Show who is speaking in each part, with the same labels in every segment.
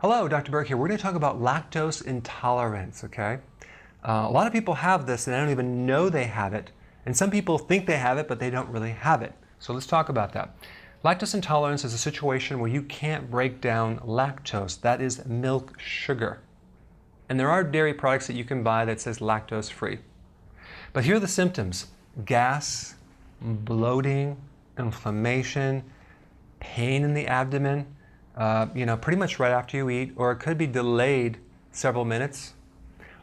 Speaker 1: Hello, Dr. Berg here. We're going to talk about lactose intolerance, okay? A lot of people have this and I don't even know they have it. And some people think they have it, but they don't really have it. So let's talk about that. Lactose intolerance is a situation where you can't break down lactose. That is milk sugar. And there are dairy products that you can buy that says lactose-free. But here are the symptoms: gas, bloating, inflammation, pain in the abdomen, pretty much right after you eat, or it could be delayed several minutes,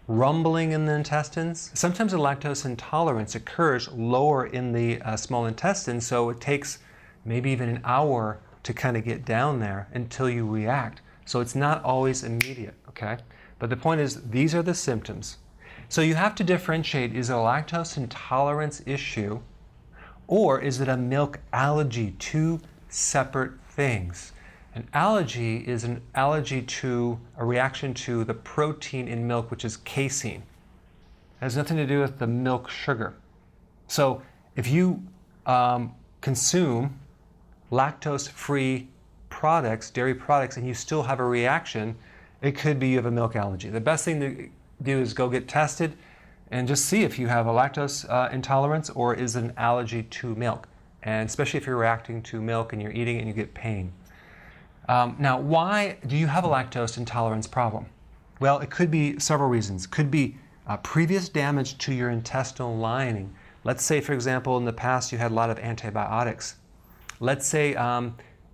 Speaker 1: rumbling in the intestines. Sometimes a lactose intolerance occurs lower in the small intestine, so it takes maybe even an hour to kind of get down there until you react. So it's not always immediate, okay? But the point is, these are the symptoms. So you have to differentiate, is it a lactose intolerance issue or is it a milk allergy? Two separate things. An allergy is an allergy to a reaction to the protein in milk, which is casein. It has nothing to do with the milk sugar. So if you consume lactose-free products, dairy products, and you still have a reaction, it could be you have a milk allergy. The best thing to do is go get tested and just see if you have a lactose intolerance or is it an allergy to milk. And especially if you're reacting to milk and you're eating it and you get pain. Now, why do you have a lactose intolerance problem? Well, it could be several reasons. It could be previous damage to your intestinal lining. Let's say, for example, in the past you had a lot of antibiotics. Let's say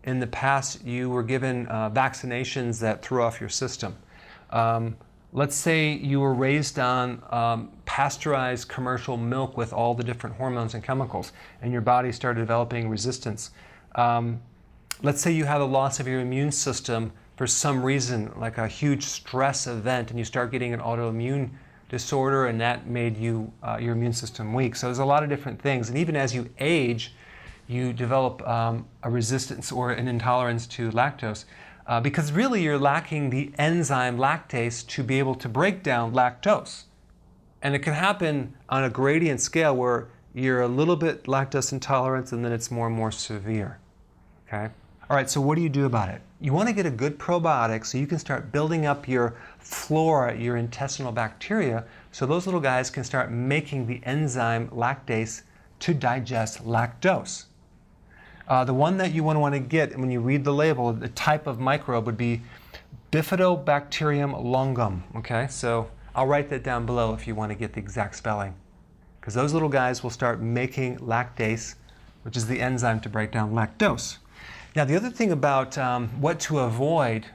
Speaker 1: in the past you were given vaccinations that threw off your system. Let's say you were raised on pasteurized commercial milk with all the different hormones and chemicals, and your body started developing resistance. Let's say you have a loss of your immune system for some reason, like a huge stress event, and you start getting an autoimmune disorder, and that made you your immune system weak. So there's a lot of different things. And even as you age, you develop a resistance or an intolerance to lactose because really you're lacking the enzyme lactase to be able to break down lactose. And it can happen on a gradient scale where you're a little bit lactose intolerant and then it's more and more severe. Okay? All right, so what do you do about it? You want to get a good probiotic so you can start building up your flora, your intestinal bacteria, so those little guys can start making the enzyme lactase to digest lactose. The one that you want to get when you read the label, the type of microbe would be Bifidobacterium longum. Okay, so I'll write that down below if you want to get the exact spelling. Because those little guys will start making lactase, which is the enzyme to break down lactose. Now, the other thing about what to avoid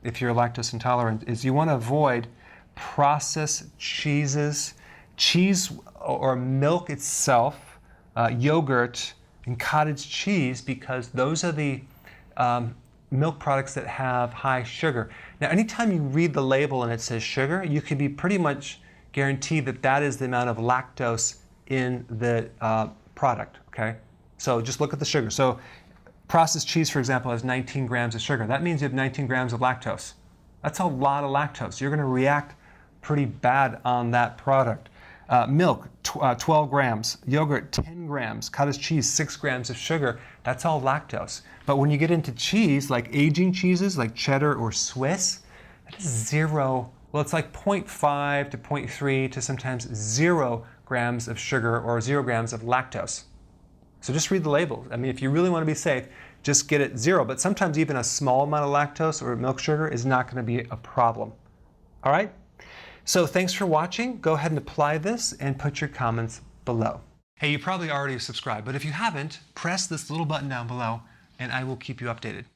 Speaker 1: if you're lactose intolerant is you want to avoid processed cheeses, cheese or milk itself, yogurt, and cottage cheese, because those are the milk products that have high sugar. Now, anytime you read the label and it says sugar, you can be pretty much guaranteed that that is the amount of lactose in the product, okay? So just look at the sugar. So processed cheese, for example, has 19 grams of sugar. That means you have 19 grams of lactose. That's a lot of lactose. You're going to react pretty bad on that product. Milk, 12 grams. Yogurt, 10 grams. Cottage cheese, 6 grams of sugar. That's all lactose. But when you get into cheese, like aging cheeses, like cheddar or Swiss, that is zero. Well, it's like 0.5 to 0.3 to sometimes 0 grams of sugar or 0 grams of lactose. So just read the labels. I mean, if you really want to be safe, just get it 0. But sometimes even a small amount of lactose or milk sugar is not going to be a problem. All right? So thanks for watching. Go ahead and apply this and put your comments below. Hey, you probably already subscribed, but if you haven't, press this little button down below and I will keep you updated.